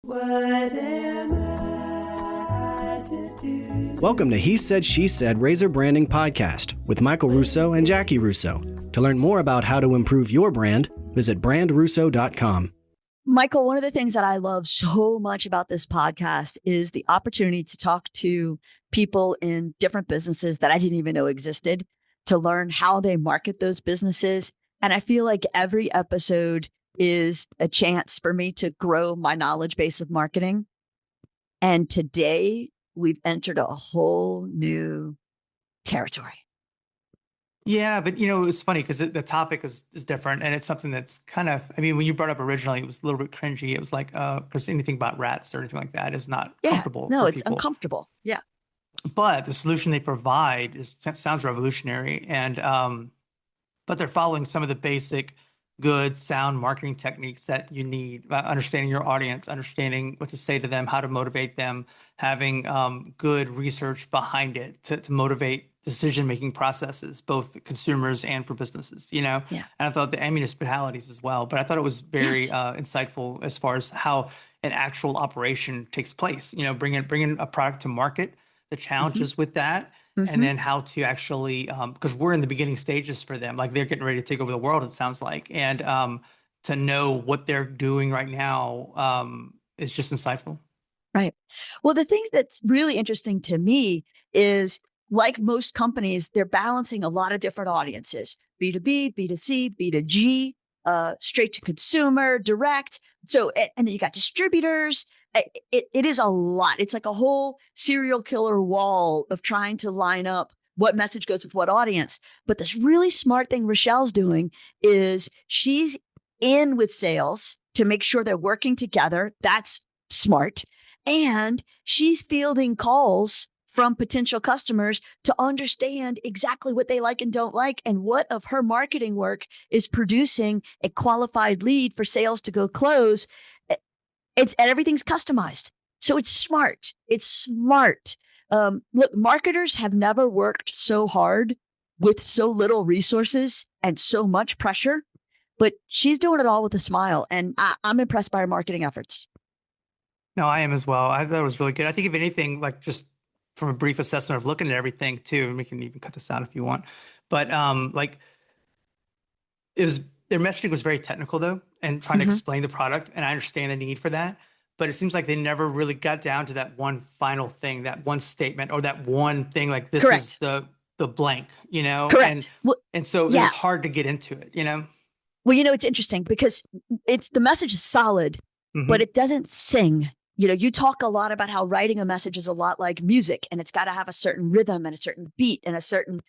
What am I to do? Welcome to He Said, She Said Razor Branding Podcast with Michael Russo and Jaci Russo. To learn more about how to improve your brand, visit brandRUSSO.com. Michael, one of the things that I love so much about this podcast is the opportunity to talk to people in different businesses that I didn't even know existed, to learn how they market those businesses. And I feel like every episode is a chance for me to grow my knowledge base of marketing. And today we've entered a whole new territory. Yeah, but it was funny because the topic is different, and it's something that's kind of, when you brought up originally, it was a little bit cringy. It was like, because anything about rats or anything like that is not comfortable. No, for it's people. uncomfortable. Yeah. But the solution they provide sounds revolutionary, and but they're following some of the basic good sound marketing techniques that you need, understanding your audience, understanding what to say to them, how to motivate them, having good research behind it to motivate decision-making processes, both consumers and for businesses, Yeah. And I thought and municipalities as well, but I thought it was very insightful as far as how an actual operation takes place, bringing a product to market, the challenges with that, and then how to actually, because we're in the beginning stages for them, like they're getting ready to take over the world, it sounds like. And to know what they're doing right now is just insightful. Right. Well, the thing that's really interesting to me is, like most companies, they're balancing a lot of different audiences, B2B, B2C, B2G, straight to consumer, direct. So, and then you got distributors. It is a lot. It's like a whole serial killer wall of trying to line up what message goes with what audience. But this really smart thing Rochelle's doing is she's in with sales to make sure they're working together. That's smart. And she's fielding calls from potential customers to understand exactly what they like and don't like, and what of her marketing work is producing a qualified lead for sales to go close. And everything's customized. So it's smart. It's smart. Look, marketers have never worked so hard with so little resources and so much pressure, but she's doing it all with a smile. And I'm impressed by her marketing efforts. No, I am as well. I thought it was really good. I think if anything, like just from a brief assessment of looking at everything too, and we can even cut this out if you want, but their messaging was very technical though, and trying to explain the product. And I understand the need for that, but it seems like they never really got down to that one final thing, that one statement, or that one thing like this Correct. is the blank, Correct. And so it was hard to get into it, Well, it's interesting because the message is solid, but it doesn't sing. You talk a lot about how writing a message is a lot like music, and it's got to have a certain rhythm and a certain beat and a certain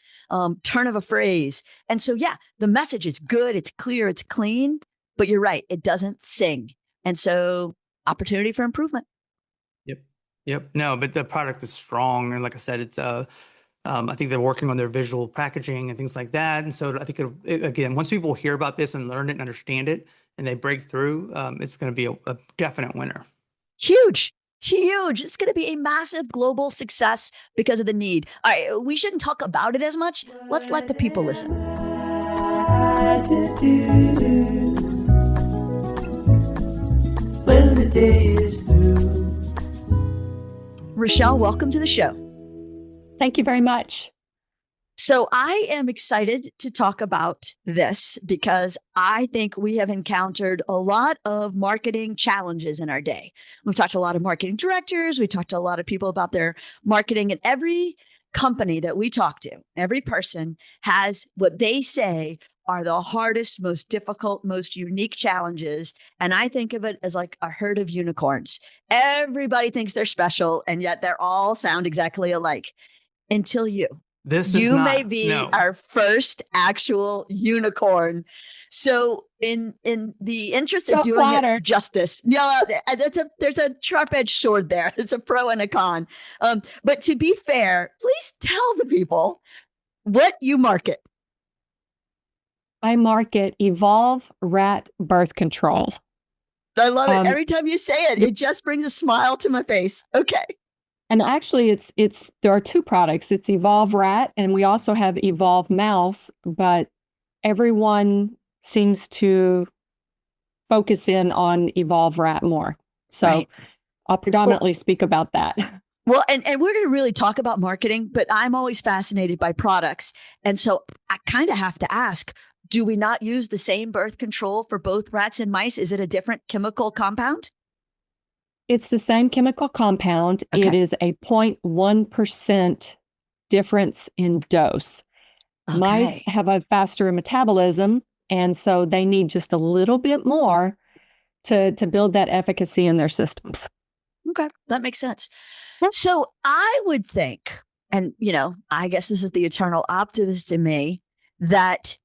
turn of a phrase. And so, the message is good, it's clear, it's clean, but you're right, it doesn't sing. And so opportunity for improvement. Yep. No, but the product is strong. And like I said, it's, I think they're working on their visual packaging and things like that. And so I think, again, once people hear about this and learn it and understand it, and they break through, it's going to be a definite winner. Huge. It's going to be a massive global success because of the need. All right, we shouldn't talk about it as much. Let's let the people listen. When the day is through. Rochelle, welcome to the show. Thank you very much. So I am excited to talk about this because I think we have encountered a lot of marketing challenges in our day. We've talked to a lot of marketing directors. We talked to a lot of people about their marketing, and every company that we talk to, every person has what they say are the hardest, most difficult, most unique challenges. And I think of it as like a herd of unicorns. Everybody thinks they're special, and yet they're all sound exactly alike until you. You may be our first actual unicorn. So in the interest of doing it justice, there's a sharp-edged sword there. It's a pro and a con. But to be fair, please tell the people what you market. I market Evolve Rat Birth Control. I love it. Every time you say it, it just brings a smile to my face. Okay. And actually, there are two products. It's Evolve Rat, and we also have Evolve Mouse, but everyone seems to focus in on Evolve Rat more. So Right. I'll predominantly speak about that. Well, and we're going to really talk about marketing, but I'm always fascinated by products. And so I kind of have to ask, do we not use the same birth control for both rats and mice? Is it a different chemical compound? It's the same chemical compound. Okay. It is a 0.1% difference in dose. Mice Okay. have a faster metabolism, and so they need just a little bit more to build that efficacy in their systems. Okay. That makes sense. Yeah. So I would think, and I guess this is the eternal optimist in me, that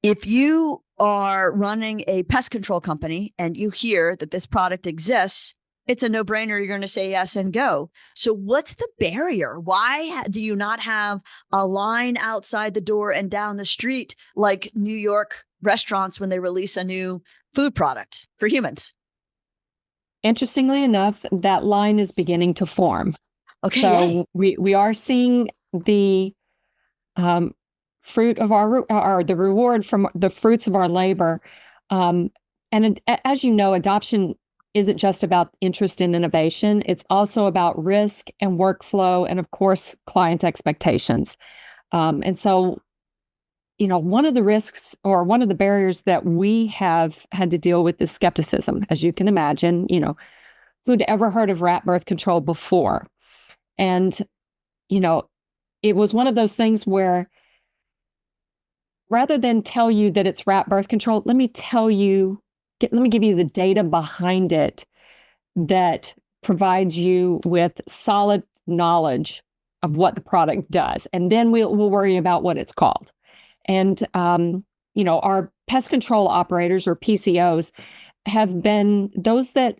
if you are running a pest control company and you hear that this product exists, it's a no-brainer. You're going to say yes and go. So what's the barrier? Why do you not have a line outside the door and down the street like New York restaurants when they release a new food product for humans? Interestingly enough, that line is beginning to form. Okay. So we are seeing the fruit of the reward from the fruits of our labor. As you know, adoption isn't just about interest in innovation. It's also about risk and workflow and, of course, client expectations. And so, one of the risks or one of the barriers that we have had to deal with is skepticism. As you can imagine, who'd ever heard of rat birth control before? And, it was one of those things where rather than tell you that it's rat birth control, let me give you the data behind it that provides you with solid knowledge of what the product does. And then we'll worry about what it's called. And, our pest control operators or PCOs have been those that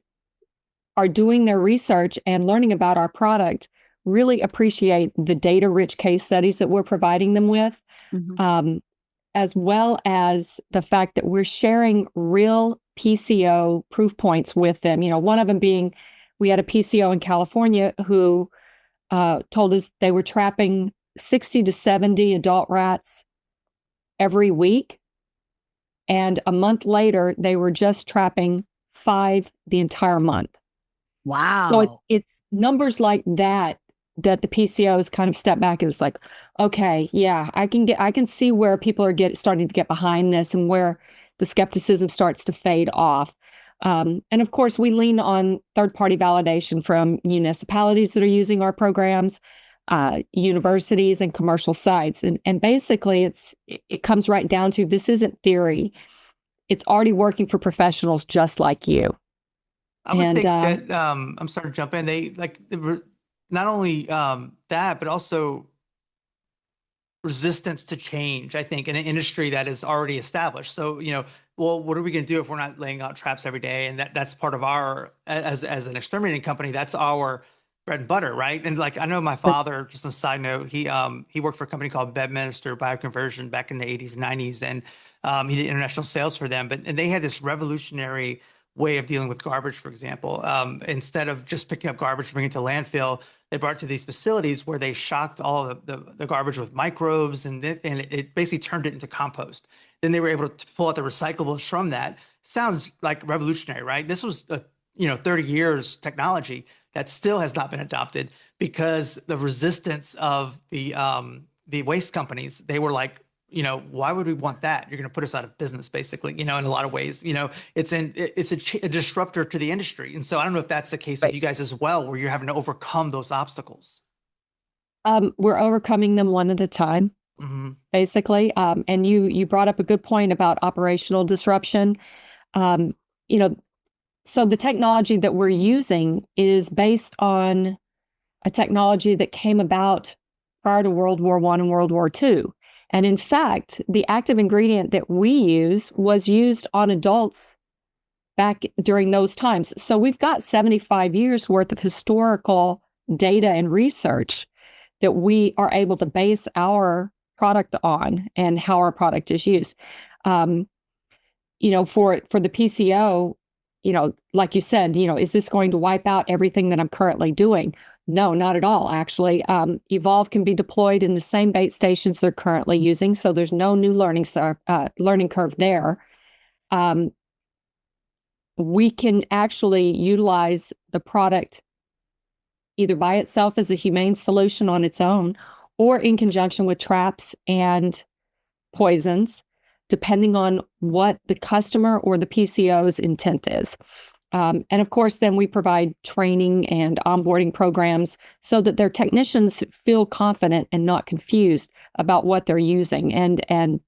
are doing their research and learning about our product really appreciate the data-rich case studies that we're providing them with. Mm-hmm. As well as the fact that we're sharing real PCO proof points with them. One of them being, we had a PCO in California who told us they were trapping 60 to 70 adult rats every week. And a month later, they were just trapping 5 the entire month. Wow. So it's numbers like that the PCOs kind of step back and it's like, okay, yeah, I can see where people are starting to get behind this and where the skepticism starts to fade off. And of course, we lean on third-party validation from municipalities that are using our programs, universities and commercial sites. And basically it comes right down to, this isn't theory. It's already working for professionals just like you. I would think that, I'm starting to jump in. They not only that, but also resistance to change, I think, in an industry that is already established. So, well, what are we going to do if we're not laying out traps every day? And that's part of our, as an exterminating company, that's our bread and butter, right? And I know my father, just on a side note, he worked for a company called Bedminster Bioconversion back in the 80s, 90s, and he did international sales for them. And they had this revolutionary way of dealing with garbage, for example. Instead of just picking up garbage and bringing it to landfill, they brought it to these facilities where they shocked all the garbage with microbes, and it basically turned it into compost. Then they were able to pull out the recyclables from that. Sounds like revolutionary, right? This was 30 years technology that still has not been adopted because the resistance of the waste companies. They were like, why would we want that? You're going to put us out of business, basically, in a lot of ways. It's a disruptor to the industry. And so I don't know if that's the case with you guys as well, where you're having to overcome those obstacles. We're overcoming them one at a time, mm-hmm. basically. And you brought up a good point about operational disruption. So the technology that we're using is based on a technology that came about prior to World War I and World War II. And in fact, the active ingredient that we use was used on adults back during those times. So we've got 75 years worth of historical data and research that we are able to base our product on and how our product is used. For the PCO, like you said, is this going to wipe out everything that I'm currently doing? No, not at all, actually. Evolve can be deployed in the same bait stations they're currently using, so there's no new learning curve there. we can actually utilize the product either by itself as a humane solution on its own or in conjunction with traps and poisons, depending on what the customer or the PCO's intent is. And of course, then we provide training and onboarding programs so that their technicians feel confident and not confused about what they're using. And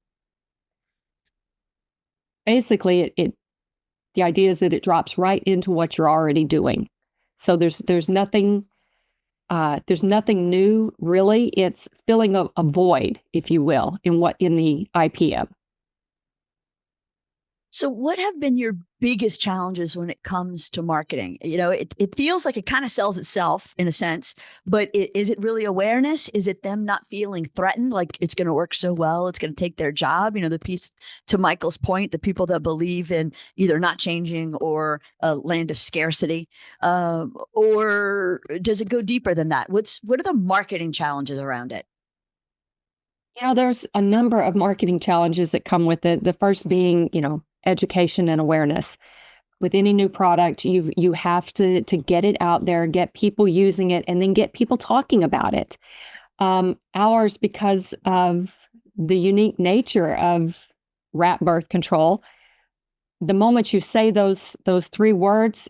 basically, the idea is that it drops right into what you're already doing. So there's nothing new really. It's filling a void, if you will, in the IPM. So what have been your biggest challenges when it comes to marketing? It feels like it kind of sells itself in a sense, but is it really awareness? Is it them not feeling threatened? Like it's going to work so well, it's going to take their job? The piece to Michael's point, the people that believe in either not changing or a land of scarcity, or does it go deeper than that? What are the marketing challenges around it? There's a number of marketing challenges that come with it. The first being, education and awareness. With any new product, you have to get it out there, get people using it, and then get people talking about it. Ours, because of the unique nature of rat birth control, the moment you say those three words,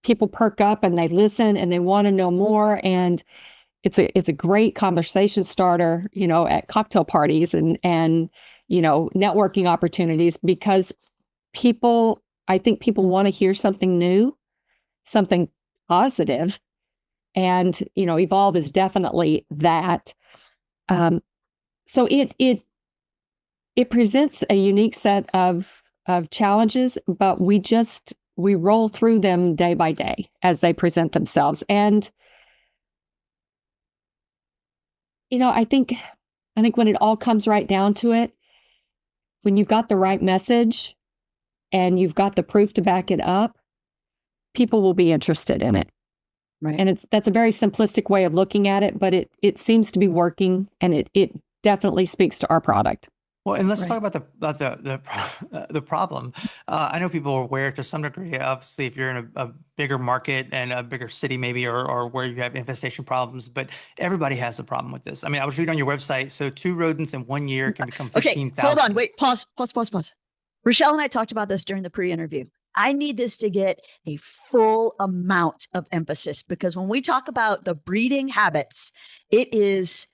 people perk up and they listen and they want to know more. And it's a great conversation starter, at cocktail parties and networking opportunities, because I think people want to hear something new, something positive, and Evolve is definitely that. So it presents a unique set of challenges, but we roll through them day by day as they present themselves. And I think when it all comes right down to it, when you've got the right message and you've got the proof to back it up, people will be interested in it. Right. And that's a very simplistic way of looking at it, but it seems to be working, and it definitely speaks to our product. Well, and let's talk about the problem. I know people are aware to some degree. Obviously, if you're in a bigger market and a bigger city, maybe, or where you have infestation problems, but everybody has a problem with this. I mean, I was reading on your website. So 2 rodents in 1 year can become 15,000. Okay, hold on, wait, pause. Rochelle and I talked about this during the pre-interview. I need this to get a full amount of emphasis, because when we talk about the breeding habits, it is.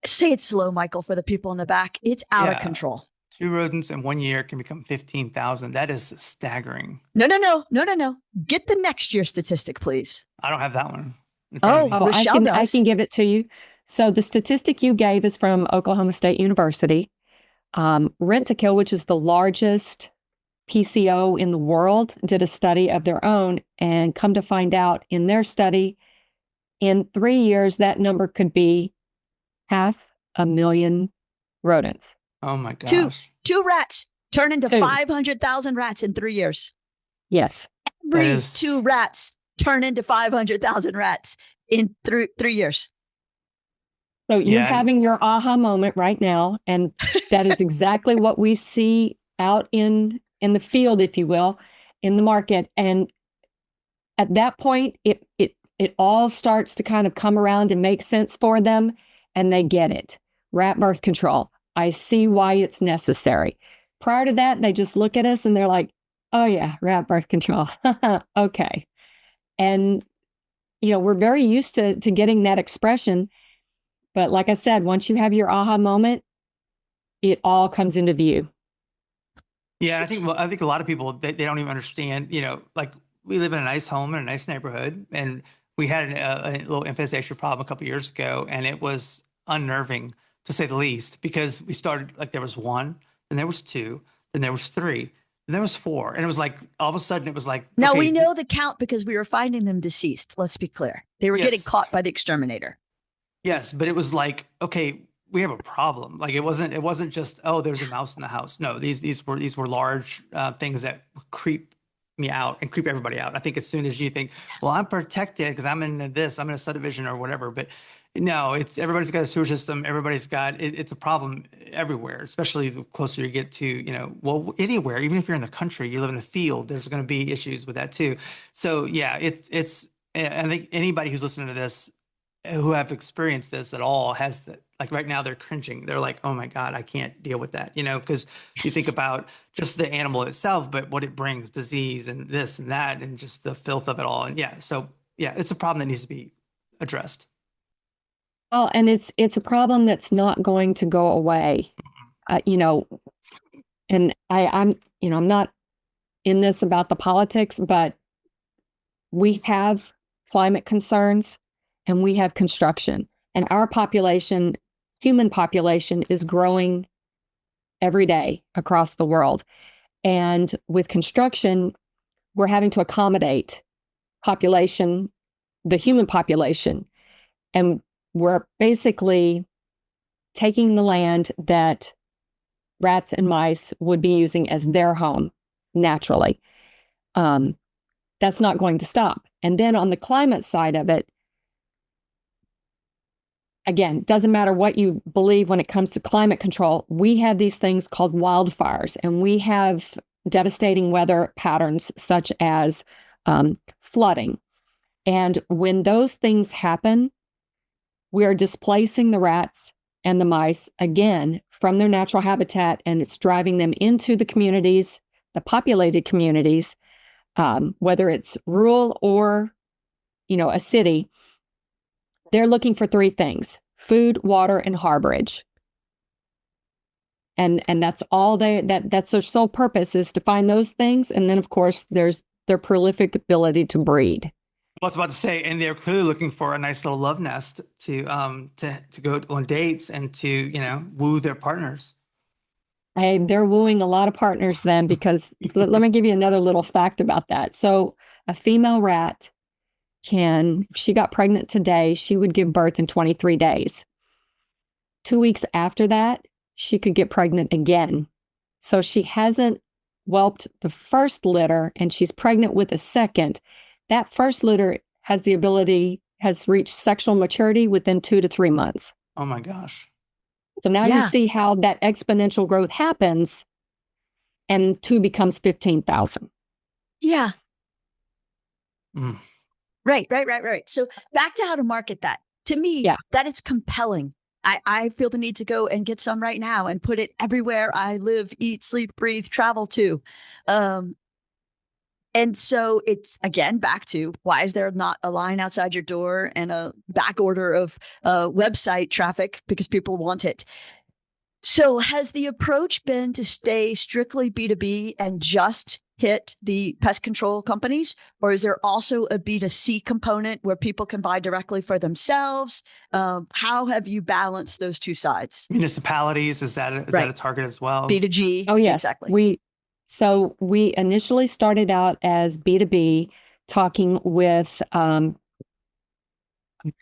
Say it slow, Michael, for the people in the back. It's out of control. 2 rodents in 1 year can become 15,000. That is staggering. No. Get the next year statistic, please. I don't have that one. Rochelle does. I can give it to you. So the statistic you gave is from Oklahoma State University. Rent to Kill, which is the largest PCO in the world, did a study of their own, and come to find out in their study, in 3 years, that number could be 500,000 rodents. Oh my gosh. Two rats turn into 500,000 rats in 3 years. Yes. Every 2 rats turn into 500,000 rats in 3 years. So you're having your aha moment right now. And that is exactly what we see out in the field, if you will, in the market. And at that point, it all starts to kind of come around and make sense for them. And they get it. Rat birth control. I see why it's necessary. Prior to that, they just look at us and they're like, oh yeah, rat birth control. Okay. And, we're very used to getting that expression. But like I said, once you have your aha moment, it all comes into view. Yeah, I think a lot of people, they don't even understand, like we live in a nice home in a nice neighborhood, and we had a little infestation problem a couple of years ago, and it was unnerving to say the least, because we started, like, there was 1, then there was 2, then there was 3, then there was 4. And it was like, all of a sudden it was like, now we know the count because we were finding them deceased. Let's be clear. They were getting caught by the exterminator. Yes, but it was like, okay, we have a problem. Like it wasn't just, oh, there's a mouse in the house. No, these were large things that creep me out and creep everybody out. I think as soon as you think, well, I'm protected because I'm in a subdivision or whatever, but No, it's everybody's got a sewer system. Everybody's got it's a problem everywhere, especially the closer you get to, well, anywhere, even if you're in the country, you live in a field, there's going to be issues with that too. So yeah, it's I think anybody who's listening to this who have experienced this at all has that, like right now they're cringing. They're like, oh my God, I can't deal with that, because you think Yes. about just the animal itself, but what it brings, disease and this and that, and just the filth of it all. And yeah, so yeah, it's a problem that needs to be addressed. Well, and it's a problem that's not going to go away. You know, and I'm not in this about the politics, but we have climate concerns and we have construction, and our population, human population, is growing every day across the world. And with construction, we're having to accommodate population, the human population. And we're basically taking the land that rats and mice would be using as their home naturally. That's not going to stop. And then on the climate side of it, again, doesn't matter what you believe when it comes to climate control, we have these things called wildfires, and we have devastating weather patterns such as flooding. And when those things happen, we are displacing the rats and the mice again from their natural habitat, and it's driving them into the communities, the populated communities, whether it's rural or, a city. They're looking for three things: food, water, and harborage. And that's all that's their sole purpose, is to find those things. And then of course there's their prolific ability to breed. I was about to say, and they're clearly looking for a nice little love nest to go on dates and to woo their partners. Hey, they're wooing a lot of partners then, because let me give you another little fact about that. So a female rat if she got pregnant today, she would give birth in 23 days. 2 weeks after that, she could get pregnant again. So she hasn't whelped the first litter and she's pregnant with a second. That first litter has reached sexual maturity within 2 to 3 months. Oh my gosh. So now Yeah. you see how that exponential growth happens, and 2 becomes 15,000. Yeah. Mm. Right. So back to how to market that. To me, Yeah. that is compelling. I feel the need to go and get some right now and put it everywhere I live, eat, sleep, breathe, travel to. And so it's, again, back to, why is there not a line outside your door and a back order of website traffic? Because people want it. So has the approach been to stay strictly B2B and just hit the pest control companies? Or is there also a B2C component where people can buy directly for themselves? How have you balanced those two sides? Municipalities, is that a target as well? B2G? Oh, yes. Exactly. We initially started out as B2B, talking with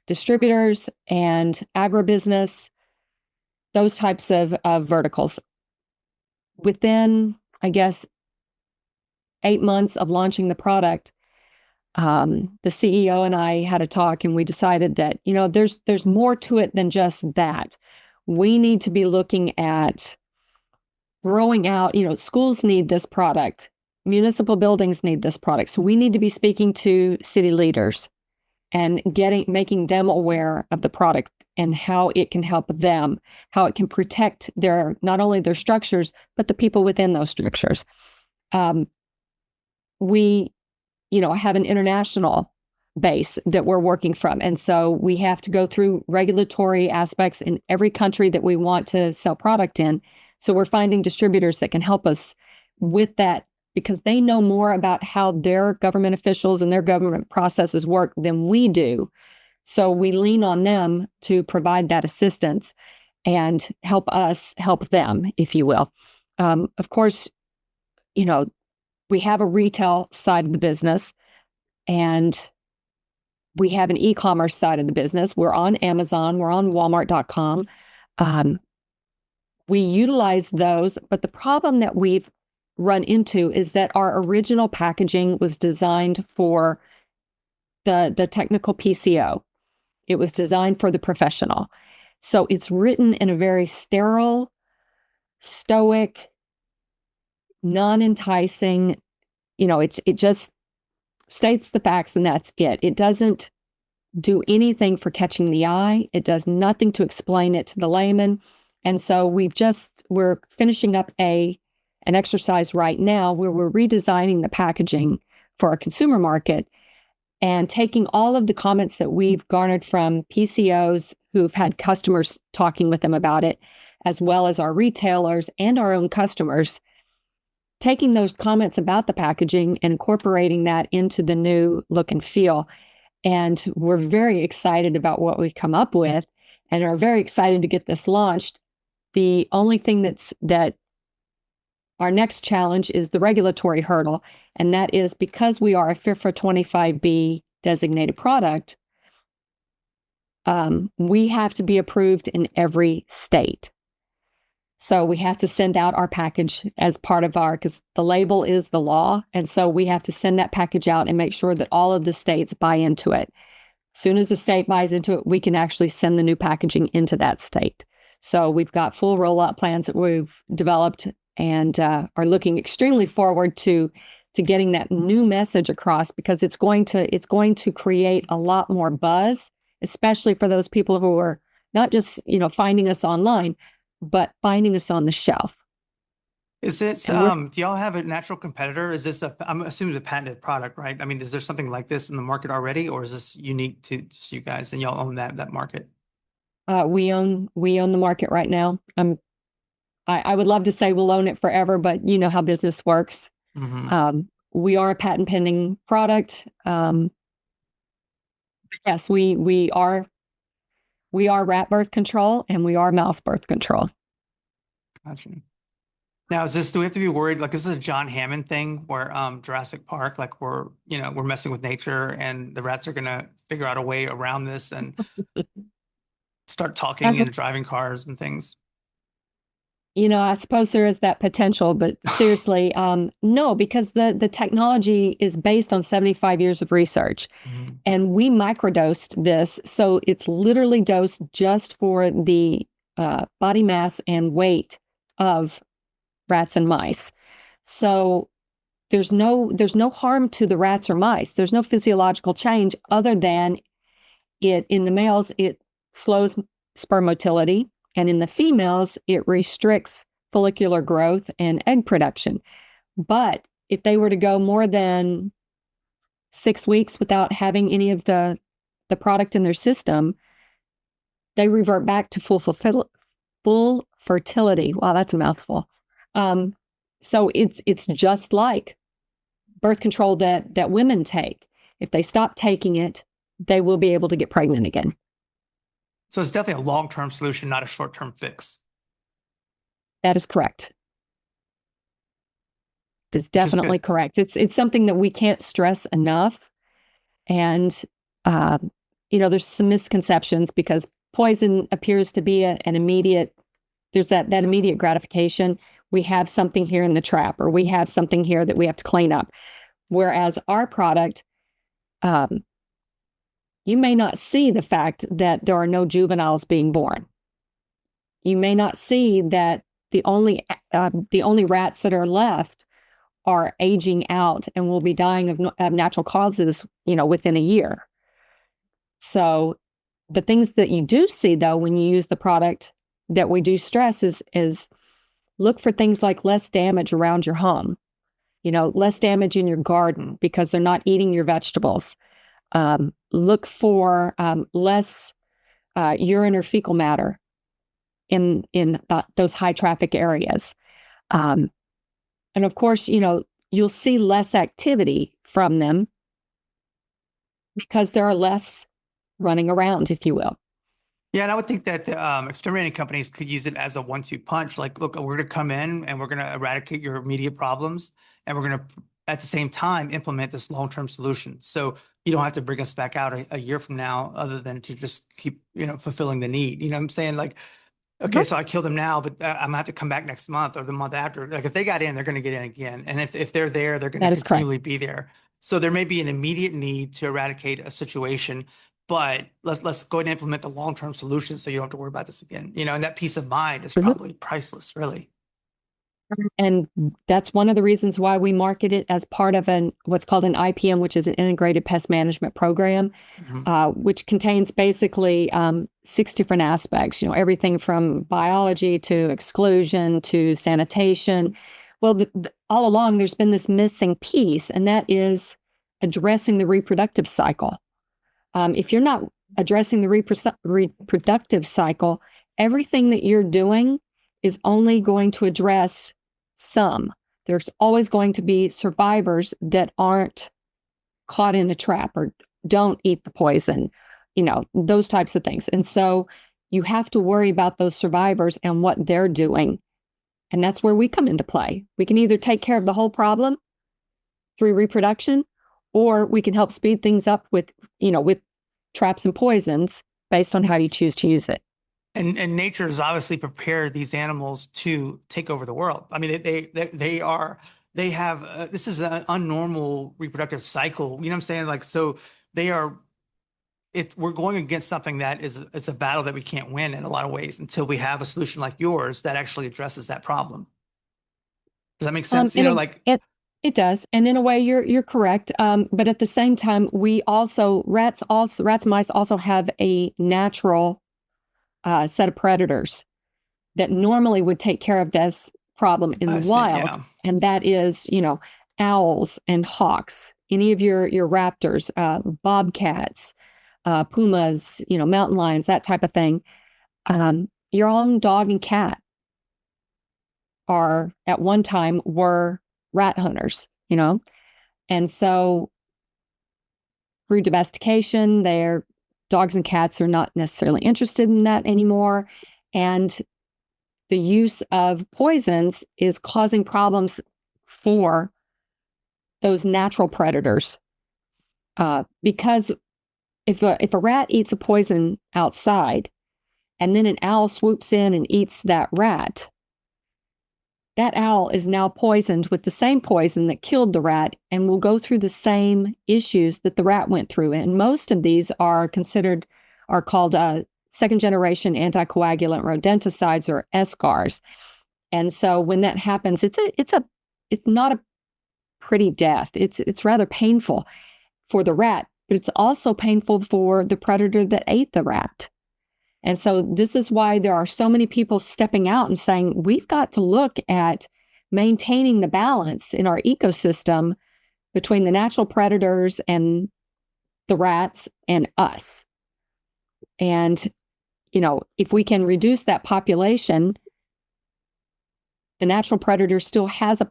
distributors and agribusiness, those types of verticals. Within, I guess, 8 months of launching the product, the CEO and I had a talk, and we decided that, there's more to it than just that. We need to be looking at growing out. Schools need this product. Municipal buildings need this product. So we need to be speaking to city leaders and making them aware of the product and how it can help them, how it can protect not only their structures, but the people within those structures. We, have an international base that we're working from. And so we have to go through regulatory aspects in every country that we want to sell product in. So we're finding distributors that can help us with that, because they know more about how their government officials and their government processes work than we do. So we lean on them to provide that assistance and help us help them, if you will. Of course, we have a retail side of the business, and we have an e-commerce side of the business. We're on Amazon, we're on Walmart.com. We utilize those, but the problem that we've run into is that our original packaging was designed for the technical PCO. It was designed for the professional. So it's written in a very sterile, stoic, non-enticing, it just states the facts and that's it. It doesn't do anything for catching the eye. It does nothing to explain it to the layman. And so we're finishing up an exercise right now where we're redesigning the packaging for our consumer market and taking all of the comments that we've garnered from PCOs who've had customers talking with them about it, as well as our retailers and our own customers, taking those comments about the packaging and incorporating that into the new look and feel. And we're very excited about what we've come up with and are very excited to get this launched. The only thing that our next challenge is the regulatory hurdle, and that is because we are a FIFRA 25B designated product, we have to be approved in every state. So we have to send out our package as part of because the label is the law. And so we have to send that package out and make sure that all of the states buy into it. As soon as the state buys into it, we can actually send the new packaging into that state. So we've got full rollout plans that we've developed and are looking extremely forward to getting that new message across, because it's going to create a lot more buzz, especially for those people who are not just, finding us online, but finding us on the shelf. Is it, do y'all have a natural competitor? Is this I'm assuming it's a patented product, right? I mean, is there something like this in the market already, or is this unique to just you guys and y'all own that market? We own the market right now. I would love to say we'll own it forever, but you know how business works. Mm-hmm. We are a patent pending product. Yes, we are rat birth control and we are mouse birth control. Gotcha. Now, do we have to be worried? Like, is this a John Hammond thing where Jurassic Park, like we're messing with nature and the rats are going to figure out a way around this and start talking and driving cars and things? I suppose there is that potential, but seriously, no, because the technology is based on 75 years of research. Mm-hmm. And we microdosed this. So it's literally dosed just for the body mass and weight of rats and mice. So there's no harm to the rats or mice. There's no physiological change other than in the males, it slows sperm motility. And in the females, it restricts follicular growth and egg production. But if they were to go more than 6 weeks without having any of the product in their system, they revert back to full fertility. Wow, that's a mouthful. So it's just like birth control that women take. If they stop taking it, they will be able to get pregnant again. So it's definitely a long-term solution, not a short-term fix. That is correct. It's definitely correct. It's something that we can't stress enough. And, there's some misconceptions because poison appears to be an immediate, there's that immediate gratification. We have something here in the trap, or we have something here that we have to clean up. Whereas our product, you may not see the fact that there are no juveniles being born. You may not see that the only rats that are left are aging out and will be dying of natural causes, within a year. So the things that you do see, though, when you use the product that we do stress is look for things like less damage around your home, less damage in your garden because they're not eating your vegetables. Look for less urine or fecal matter in those high traffic areas. And of course, you'll see less activity from them because there are less running around, if you will. Yeah, and I would think that the exterminating companies could use it as a 1-2 punch. Like, look, we're going to come in and we're going to eradicate your immediate problems, and we're going to, at the same time, implement this long-term solution. So you don't have to bring us back out a year from now, other than to just keep, fulfilling the need. You know what I'm saying? Like, okay, so I kill them now, but I'm gonna have to come back next month or the month after. Like, if they got in, they're going to get in again. And if they're there, they're going to continually be there. So there may be an immediate need to eradicate a situation, but let's go and implement the long-term solution so you don't have to worry about this again. And that peace of mind is Mhm. probably priceless, really. And that's one of the reasons why we market it as part of what's called an IPM, which is an integrated pest management program, which contains basically 6 different aspects, everything from biology to exclusion to sanitation. Well, all along, there's been this missing piece, and that is addressing the reproductive cycle. If you're not addressing the reproductive cycle, everything that you're doing is only going to address some. There's always going to be survivors that aren't caught in a trap or don't eat the poison, those types of things. And so you have to worry about those survivors and what they're doing. And that's where we come into play. We can either take care of the whole problem through reproduction, or we can help speed things up with traps and poisons based on how you choose to use it. And nature has obviously prepared these animals to take over the world. I mean, they have this is an unnormal reproductive cycle. You know what I'm saying? Like, so we're going against something that is a battle that we can't win in a lot of ways until we have a solution like yours that actually addresses that problem. Does that make sense? It does, and in a way, you're correct. But at the same time, rats and mice also have a natural set of predators that normally would take care of this problem in the wild, and that is, owls and hawks, any of your raptors, bobcats, pumas, mountain lions, that type of thing. Your own dog and cat at one time were rat hunters, and so through domestication, their dogs and cats are not necessarily interested in that anymore. And the use of poisons is causing problems for those natural predators. Because if a rat eats a poison outside and then an owl swoops in and eats that rat, that owl is now poisoned with the same poison that killed the rat and will go through the same issues that the rat went through. And most of these are called second-generation anticoagulant rodenticides, or SCARs. And so when that happens, it's not a pretty death. It's rather painful for the rat, but it's also painful for the predator that ate the rat. And so this is why there are so many people stepping out and saying, we've got to look at maintaining the balance in our ecosystem between the natural predators and the rats and us. And, if we can reduce that population, the natural predator still has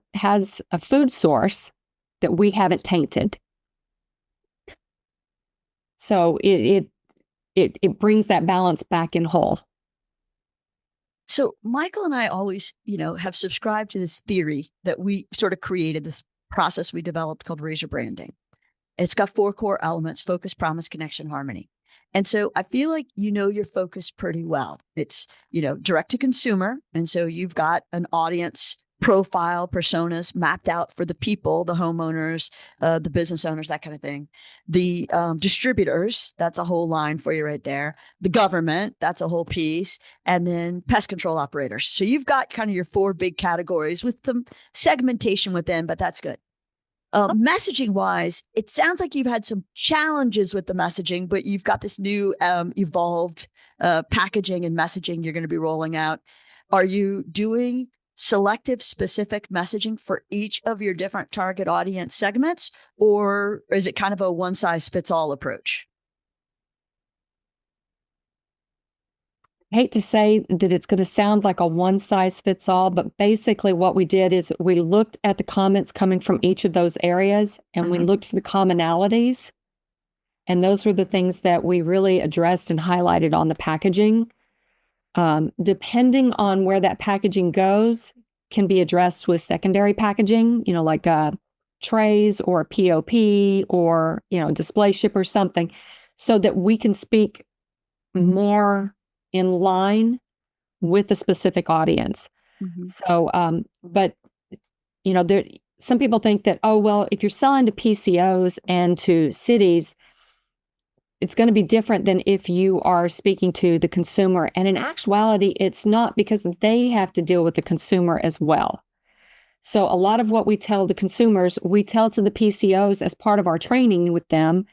a food source that we haven't tainted. So it brings that balance back in whole. So Michael and I always, have subscribed to this theory that we sort of created, this process we developed called razor branding. It's got 4 core elements: focus, promise, connection, harmony. And so I feel like your focus pretty well. It's, direct to consumer. And so you've got an audience profile, personas mapped out for the people, the homeowners, the business owners, that kind of thing. The distributors, that's a whole line for you right there. The government, that's a whole piece. And then pest control operators. So you've got kind of your 4 big categories with some segmentation within, but that's good. Messaging wise, it sounds like you've had some challenges with the messaging, but you've got this new evolved packaging and messaging you're going to be rolling out. Are you doing selective, specific messaging for each of your different target audience segments, or is it kind of a one size fits all approach? I hate to say that it's going to sound like a one size fits all, but basically what we did is we looked at the comments coming from each of those areas, and we looked for the commonalities. And those were the things that we really addressed and highlighted on the packaging. Depending on where that packaging goes, can be addressed with secondary packaging, like trays or a POP or, display ship or something, so that we can speak more in line with the specific audience. So, but, some people think that, oh, well, if you're selling to PCOs and to cities, it's going to be different than if you are speaking to the consumer. And in actuality, it's not, because they have to deal with the consumer as well. So a lot of what we tell the consumers, we tell to the PCOs as part of our training with them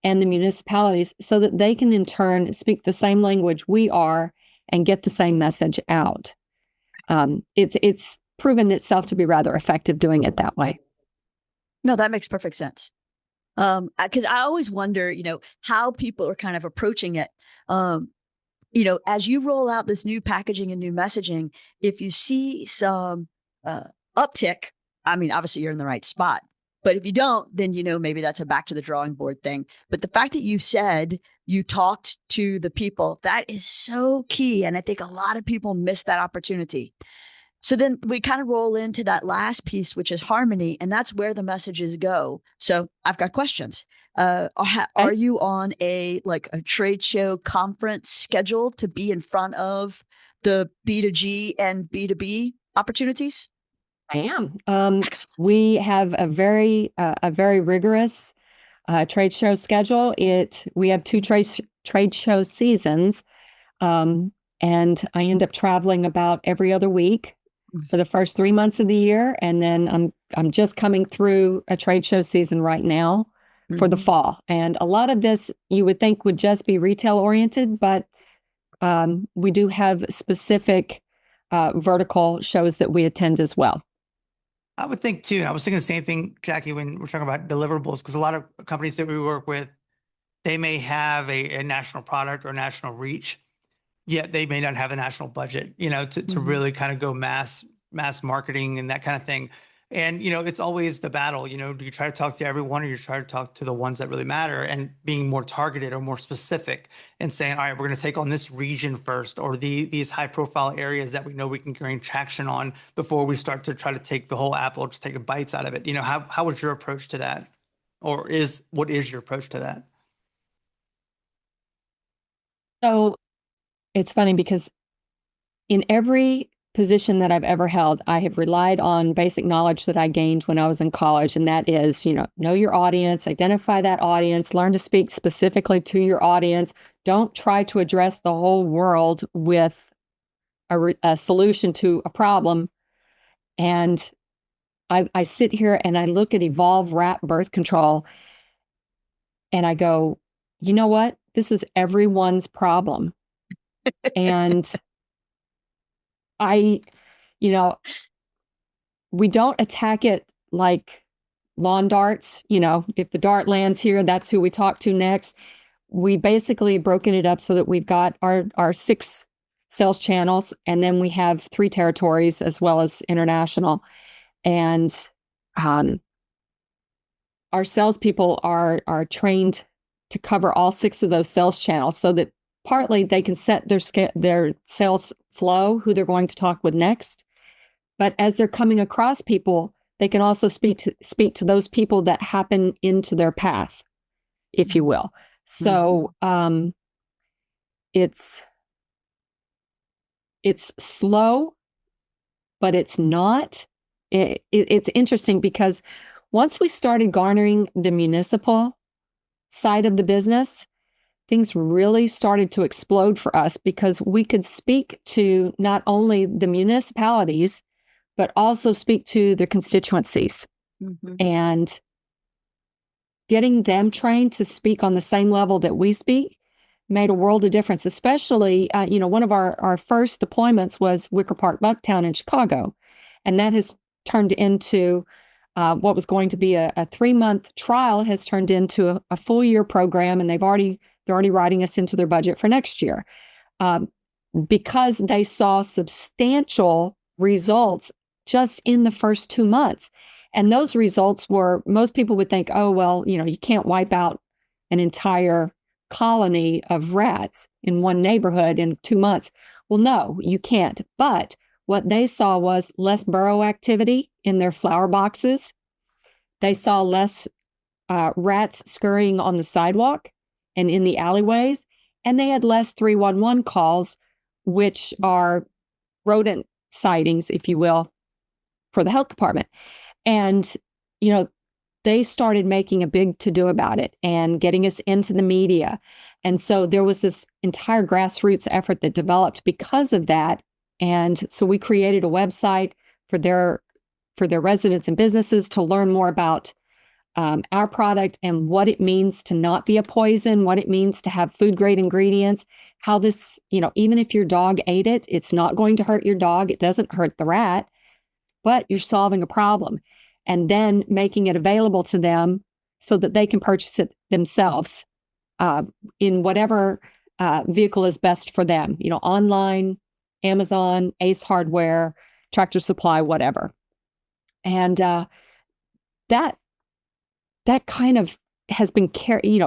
and the municipalities, so that they can in turn speak the same language we are and get the same message out. It's proven itself to be rather effective doing it that way. No, that makes perfect sense. Because I always wonder, how people are kind of approaching it. As you roll out this new packaging and new messaging, if you see some uptick, I mean, obviously you're in the right spot. But if you don't, then, maybe that's a back to the drawing board thing. But the fact that you said you talked to the people, that is so key. And I think a lot of people miss that opportunity. So then we kind of roll into that last piece, which is harmony, and that's where the messages go. So I've got questions. Are you on a trade show conference schedule to be in front of the B2G and B2B opportunities? I am. We have a very rigorous trade show schedule. We have 2 trade show seasons, and I end up traveling about every other week for the first 3 months of the year, and then I'm just coming through a trade show season right now for the fall. And a lot of this you would think would just be retail oriented, but we do have specific vertical shows that we attend as well. I would think too. I was thinking the same thing, Jackie, when we're talking about deliverables, because a lot of companies that we work with, they may have a national product or national reach, yet they may not have a national budget, to really kind of go mass marketing and that kind of thing. And, it's always the battle, do you try to talk to everyone, or you try to talk to the ones that really matter, and being more targeted or more specific and saying, all right, we're going to take on this region first, or these high profile areas that we know we can gain traction on before we start to try to take the whole apple, just take bites out of it. How was your approach to that? Or what is your approach to that? So it's funny, because in every position that I've ever held, I have relied on basic knowledge that I gained when I was in college. And that is, know your audience, identify that audience, learn to speak specifically to your audience. Don't try to address the whole world with a solution to a problem. And I sit here and I look at Evolve Wrap Birth Control and I go, you know what? This is everyone's problem. And we don't attack it like lawn darts. If the dart lands here, that's who we talk to next. We basically broken it up so that we've got our 6 sales channels, and then we have 3 territories as well as international. And our salespeople are trained to cover all 6 of those sales channels, so that partly they can set their sales flow, who they're going to talk with next. But as they're coming across people, they can also speak to those people that happen into their path, if you will. So it's slow, but it's not. It's interesting, because once we started garnering the municipal side of the business, things really started to explode for us, because we could speak to not only the municipalities, but also speak to their constituencies. And getting them trained to speak on the same level that we speak made a world of difference. Especially, one of our first deployments was Wicker Park, Bucktown in Chicago. And that has turned into what was going to be a 3-month trial has turned into a full year program. And they're already writing us into their budget for next year, because they saw substantial results just in the first 2 months. And those results were, most people would think, oh, well, you can't wipe out an entire colony of rats in one neighborhood in 2 months. Well, no, you can't. But what they saw was less burrow activity in their flower boxes. They saw less rats scurrying on the sidewalk and in the alleyways. And they had less 311 calls, which are rodent sightings, if you will, for the health department. And, they started making a big to-do about it and getting us into the media. And so there was this entire grassroots effort that developed because of that. And so we created a website for their residents and businesses to learn more about our product and what it means to not be a poison, what it means to have food grade ingredients, how this, even if your dog ate it, it's not going to hurt your dog. It doesn't hurt the rat, but you're solving a problem. And then making it available to them so that they can purchase it themselves in whatever vehicle is best for them, online, Amazon, Ace Hardware, Tractor Supply, whatever. And that kind of has been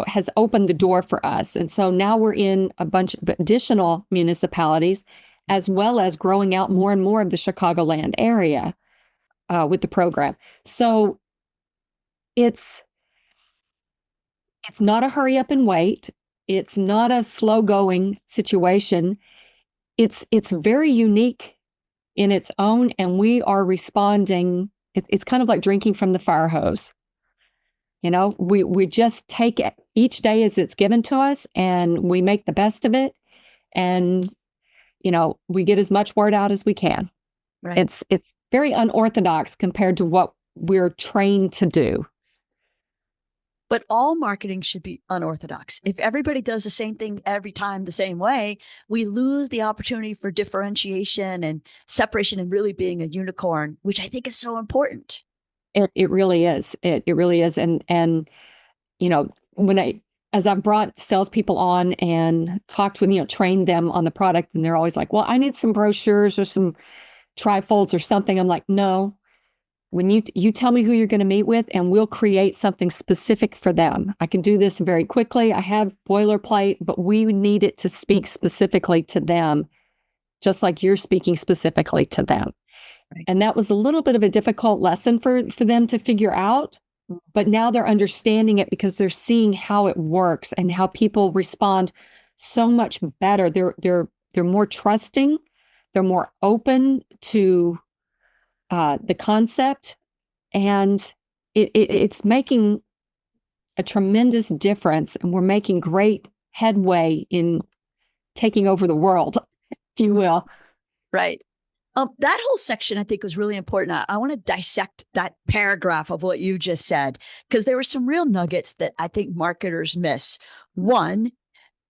has opened the door for us. And so now we're in a bunch of additional municipalities, as well as growing out more and more of the Chicagoland area with the program. So it's not a hurry up and wait. It's not a slow going situation. It's very unique in its own, and we are responding. It's kind of like drinking from the fire hose. We just take it each day as it's given to us, and we make the best of it. And, we get as much word out as we can. Right. It's very unorthodox compared to what we're trained to do. But all marketing should be unorthodox. If everybody does the same thing every time the same way, we lose the opportunity for differentiation and separation and really being a unicorn, which I think is so important. It really is. It really is. And as I've brought salespeople on and talked with, trained them on the product, and they're always like, well, I need some brochures or some trifolds or something. I'm like, no, when you tell me who you're going to meet with, and we'll create something specific for them. I can do this very quickly. I have boilerplate, but we need it to speak specifically to them, just like you're speaking specifically to them. Right. And that was a little bit of a difficult lesson for them to figure out, but now they're understanding it because they're seeing how it works and how people respond so much better. They're more trusting. They're more open to the concept, and it's making a tremendous difference. And we're making great headway in taking over the world, if you will. Right. That whole section, I think, was really important. I want to dissect that paragraph of what you just said, because there were some real nuggets that I think marketers miss. One,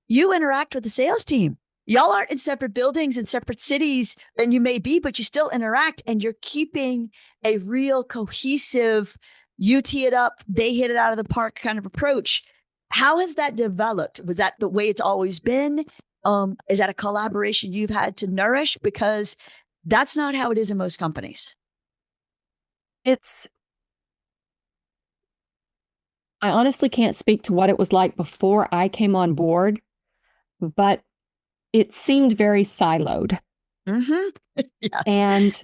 you interact with the sales team. Y'all aren't in separate buildings in separate cities than you may be, but you still interact, and you're keeping a real cohesive, you tee it up, they hit it out of the park kind of approach. How has that developed? Was that the way it's always been? Is that a collaboration you've had to nourish? Because that's not how it is in most companies. I honestly can't speak to what it was like before I came on board, but it seemed very siloed. Mm-hmm. Yes. And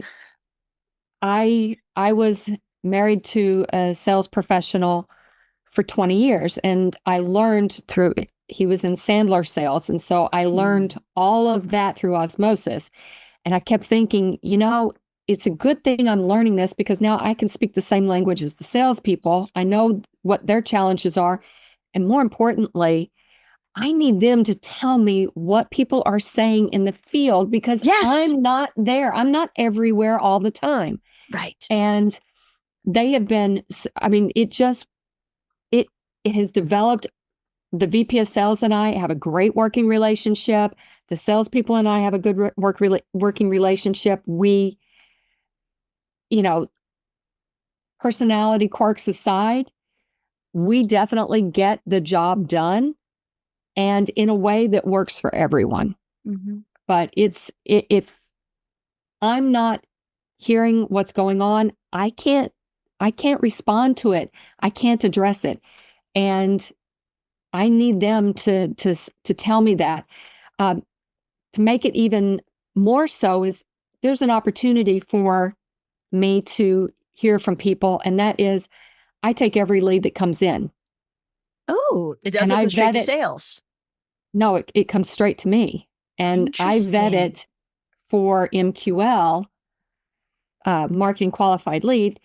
I was married to a sales professional for 20 years, and I learned he was in Sandler sales. And so I learned all of that through osmosis. And I kept thinking, it's a good thing I'm learning this, because now I can speak the same language as the salespeople. I know what their challenges are. And more importantly, I need them to tell me what people are saying in the field, because I'm not there. I'm not everywhere all the time. Right. And they have been, it has developed. The VP of sales and I have a great working relationship. The salespeople and I have a good working relationship. We, personality quirks aside, we definitely get the job done, and in a way that works for everyone. Mm-hmm. But if I'm not hearing what's going on, I can't respond to it. I can't address it. And I need them to tell me that. To make it even more so is there's an opportunity for me to hear from people, and that is I take every lead that comes in. Oh, it doesn't go straight to sales. No, it comes straight to me. And I vet it for MQL, marketing qualified lead.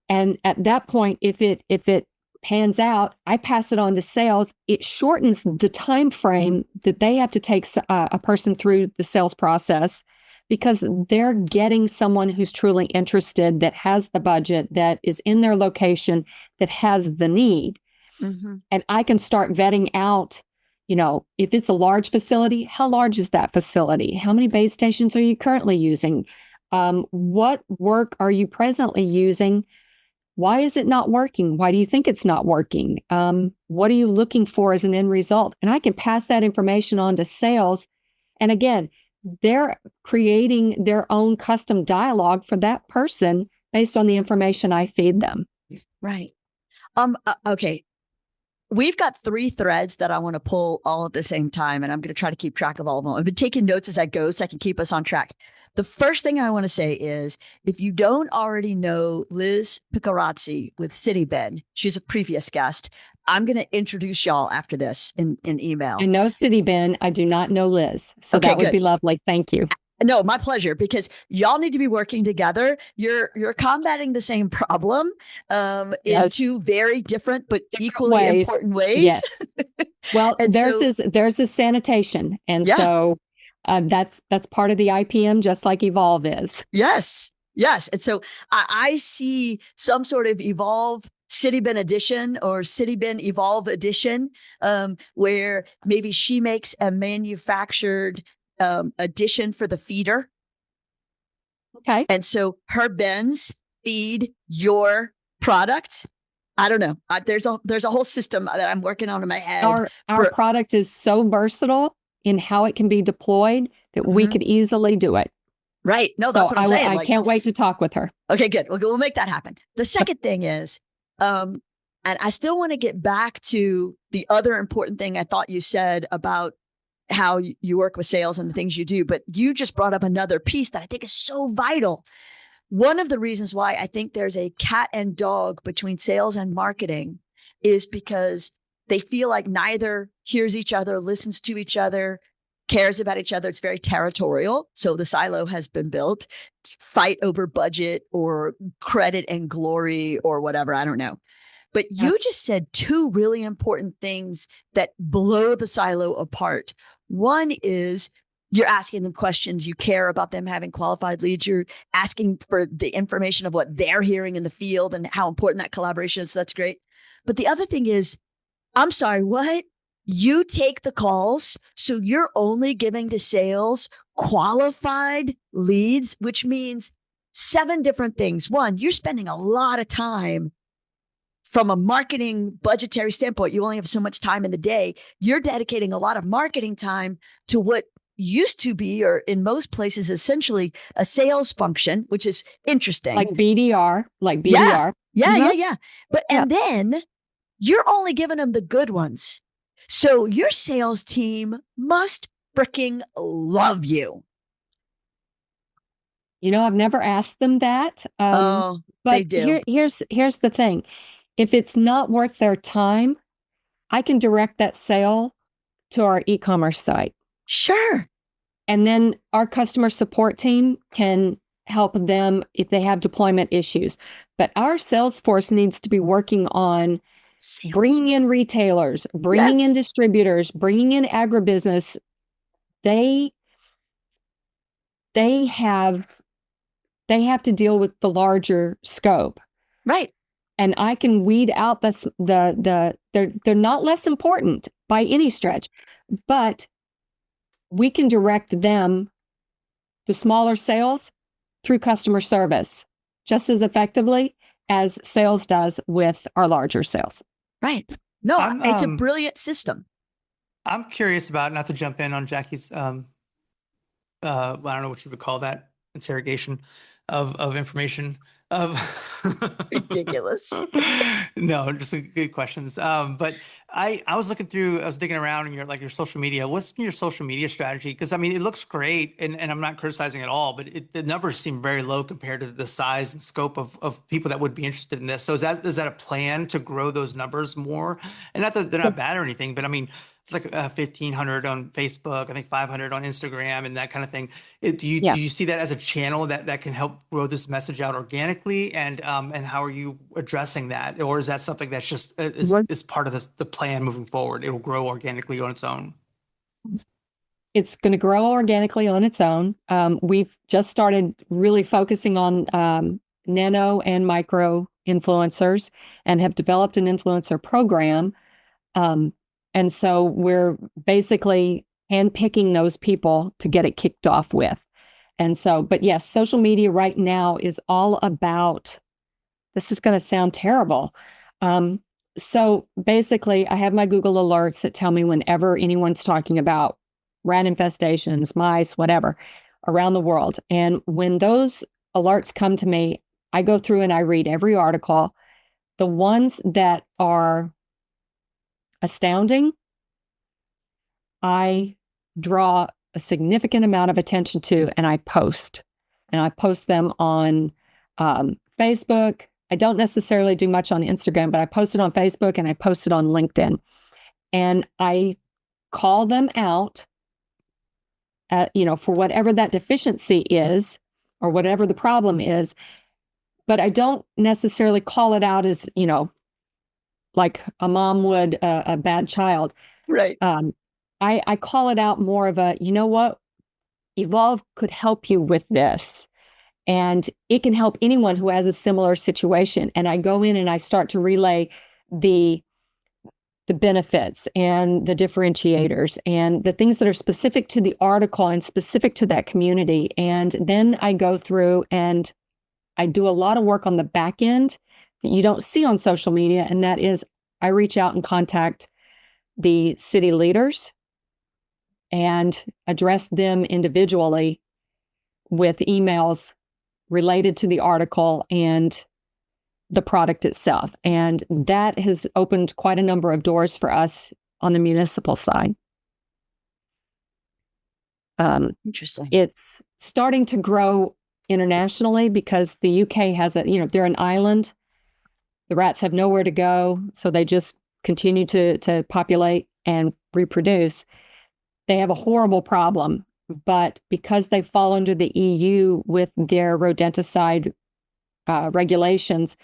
And at that point, if it pans out, I pass it on to sales. It shortens the time frame that they have to take a person through the sales process, because they're getting someone who's truly interested, that has the budget, that is in their location, that has the need. Mm-hmm. And I can start vetting out, if it's a large facility, how large is that facility? How many base stations are you currently using? What work are you presently using? Why is it not working? Why do you think it's not working? What are you looking for as an end result? And I can pass that information on to sales. And again, they're creating their own custom dialogue for that person based on the information I feed them. Right. Okay. We've got 3 threads that I want to pull all at the same time, and I'm going to try to keep track of all of them. I've been taking notes as I go so I can keep us on track. The first thing I want to say is, if you don't already know Liz Picarazzi with CityBen, she's a previous guest. I'm going to introduce y'all after this in email. I know CityBen. I do not know Liz. So Okay, that would good. be lovely. Thank you. No, my pleasure, because y'all need to be working together. You're combating the same problem in Yes. 2 very different but equally ways. important ways. Yes. Well, And there's sanitation. And Yeah. so that's part of the IPM, just like Evolve is. Yes. And so I see some sort of Evolve CityBen edition or CityBen Evolve edition, where maybe she makes a manufactured addition for the feeder. Okay. And so her bins feed your product. I don't know. There's a whole system that I'm working on in my head. Our product is so versatile in how it can be deployed that we could easily do it. Right. No, that's what I'm saying. I can't wait to talk with her. Okay, good. We'll make that happen. The second thing is, and I still want to get back to the other important thing I thought you said about how you work with sales and the things you do, but you just brought up another piece that I think is so vital. One of the reasons why I think there's a cat and dog between sales and marketing is because they feel like neither hears each other, listens to each other, cares about each other. It's very territorial. So the silo has been built to fight over budget or credit and glory or whatever. I don't know. But you just said 2 really important things that blow the silo apart. One is you're asking them questions. You care about them having qualified leads. You're asking for the information of what they're hearing in the field and how important that collaboration is. That's great. But the other thing is, I'm sorry, what? You take the calls. So you're only giving to sales qualified leads, which means 7 different things. One, you're spending a lot of time from a marketing budgetary standpoint. You only have so much time in the day. You're dedicating a lot of marketing time to what used to be, or in most places, essentially a sales function, which is interesting. Like BDR. Yeah. But, and then you're only giving them the good ones. So your sales team must freaking love you. I've never asked them that. But they do. Here's the thing. If it's not worth their time, I can direct that sale to our e-commerce site. Sure. And then our customer support team can help them if they have deployment issues. But our sales force needs to be working on bringing in retailers, bringing in distributors, bringing in agribusiness. They have to deal with the larger scope. Right. And I can weed out they're not less important by any stretch, but we can direct them, the smaller sales, through customer service just as effectively as sales does with our larger sales. Right. No, it's a brilliant system. I'm curious about, not to jump in on Jackie's, I don't know what you would call that, interrogation of information. Ridiculous. No, just good questions. But I was digging around in your social media. What's been your social media strategy? Because it looks great, and I'm not criticizing at all, but the numbers seem very low compared to the size and scope of people that would be interested in this. So is that a plan to grow those numbers more? And not that they're not bad or anything, but it's like 1,500 on Facebook, I think 500 on Instagram and that kind of thing. Do Yeah. you see that as a channel that can help grow this message out organically? And how are you addressing that? Or is that something that's just is part of the plan moving forward? It will grow organically on its own. It's going to grow organically on its own. We've just started really focusing on nano and micro influencers and have developed an influencer program. And so we're basically handpicking those people to get it kicked off with. And so, but yes, social media right now is all about, this is going to sound terrible. So basically, I have my Google alerts that tell me whenever anyone's talking about rat infestations, mice, whatever, around the world. And when those alerts come to me, I go through and I read every article. The ones that are astounding, I draw a significant amount of attention to, and I post. And I post them on Facebook. I don't necessarily do much on Instagram, but I post it on Facebook and I post it on LinkedIn. And I call them out, for whatever that deficiency is or whatever the problem is. But I don't necessarily call it out as, like a mom would a bad child. Right. I call it out more of a, you know what, Evolve could help you with this. And it can help anyone who has a similar situation. And I go in and I start to relay the benefits and the differentiators and the things that are specific to the article and specific to that community. And then I go through and I do a lot of work on the back end that you don't see on social media. And that is, I reach out and contact the city leaders and address them individually with emails related to the article and the product itself. And that has opened quite a number of doors for us on the municipal side. Interesting. It's starting to grow internationally because the UK has they're an island. The rats have nowhere to go, so they just continue to populate and reproduce. They have a horrible problem, but because they fall under the EU with their rodenticide regulations,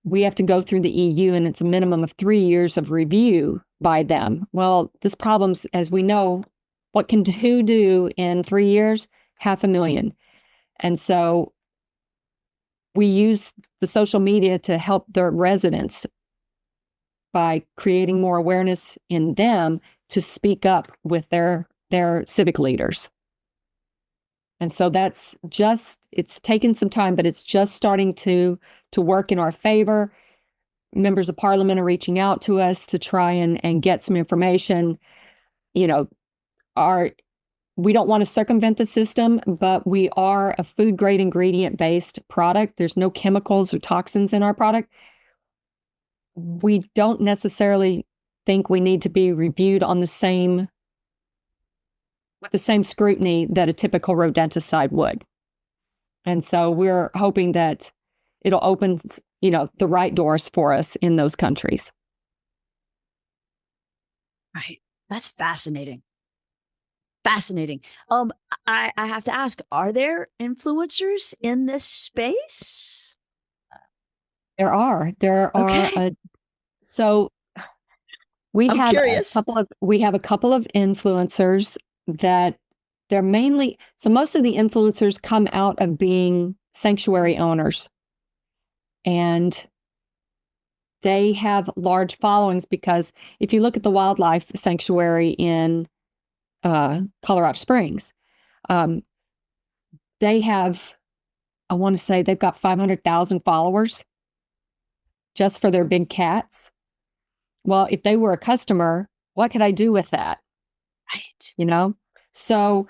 we have to go through the EU, and it's a minimum of 3 years of review by them. Well, this problem's, as we know, what can who do in 3 years? 500,000. And so we use the social media to help their residents by creating more awareness in them to speak up with their civic leaders. And so it's taken some time, but it's just starting to work in our favor. Members of parliament are reaching out to us to try and get some information. We don't want to circumvent the system, but we are a food grade ingredient based product. There's no chemicals or toxins in our product. We don't necessarily think we need to be reviewed on with the same scrutiny that a typical rodenticide would. And so we're hoping that it'll open, the right doors for us in those countries. Right. That's fascinating. Fascinating. I have to ask, are there influencers in this space? There are. Okay. So we I'm have curious. a couple of influencers that they're mainly, so most of the influencers come out of being sanctuary owners. And they have large followings because if you look at the wildlife sanctuary in Colorado Springs, they have, I want to say they've got 500,000 followers just for their big cats. Well, if they were a customer, what could I do with that? Right. So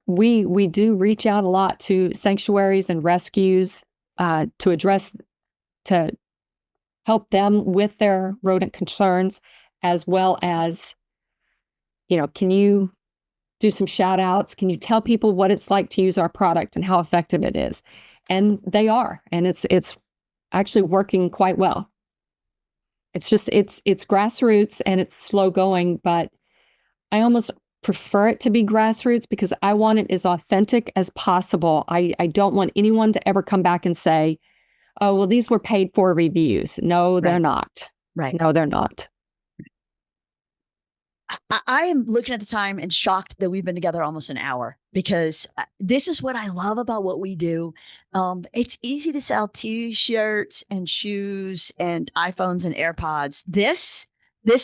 we do reach out a lot to sanctuaries and rescues to help them with their rodent concerns, as well as, can you do some shout outs? Can you tell people what it's like to use our product and how effective it is? And they are, and it's actually working quite well. It's just, it's grassroots and it's slow going, but I almost prefer it to be grassroots because I want it as authentic as possible. I don't want anyone to ever come back and say, oh, well, these were paid for reviews. No, they're Right. not. Right. No, they're not. I am looking at the time and shocked that we've been together almost an hour because this is what I love about what we do. It's easy to sell T-shirts and shoes and iPhones and AirPods. This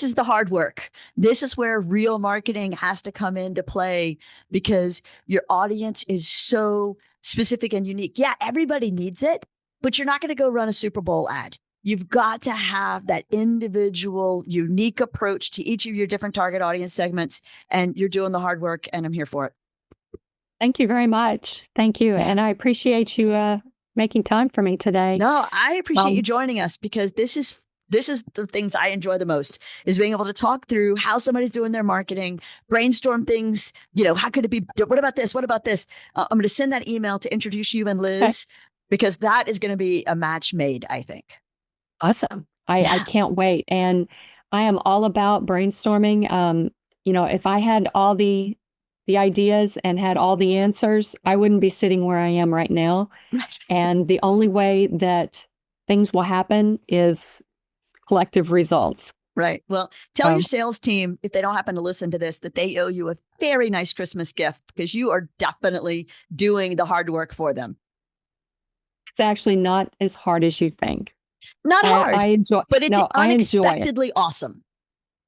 is the hard work. This is where real marketing has to come into play because your audience is so specific and unique. Yeah, everybody needs it, but you're not going to go run a Super Bowl ad. You've got to have that individual, unique approach to each of your different target audience segments, and you're doing the hard work, and I'm here for it. Thank you very much. Thank you. Yeah. And I appreciate you making time for me today. No, I appreciate you joining us because this is the things I enjoy the most is being able to talk through how somebody's doing their marketing, brainstorm things, how could it be? What about this? What about this? I'm going to send that email to introduce you and Liz because that is going to be a match made, I think. Awesome. I can't wait. And I am all about brainstorming. If I had all the ideas and had all the answers, I wouldn't be sitting where I am right now. Right. And the only way that things will happen is collective results. Right. Well, tell your sales team, if they don't happen to listen to this, that they owe you a very nice Christmas gift because you are definitely doing the hard work for them. It's actually not as hard as you think. Not hard, I enjoy, but it's I enjoy it. unexpectedly awesome.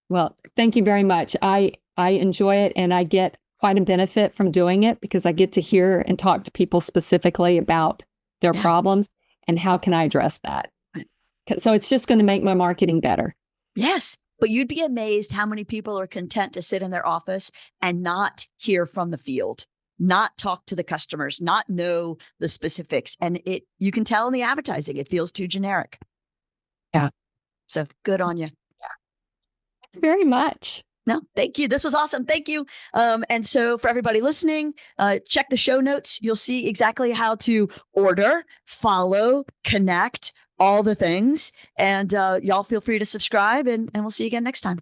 Well, thank you very much. I enjoy it and I get quite a benefit from doing it because I get to hear and talk to people specifically about their problems and how can I address that. So it's just going to make my marketing better. Yes, but you'd be amazed how many people are content to sit in their office and not hear from the field, not talk to the customers, not know the specifics. And you can tell in the advertising, it feels too generic. Yeah. So good on you. Yeah. Thank you very much. No, thank you. This was awesome. Thank you. And so for everybody listening, check the show notes. You'll see exactly how to order, follow, connect, all the things. And y'all feel free to subscribe and we'll see you again next time.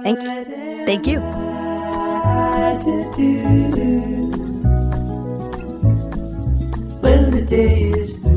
Thank you. Thank you. When the day is through.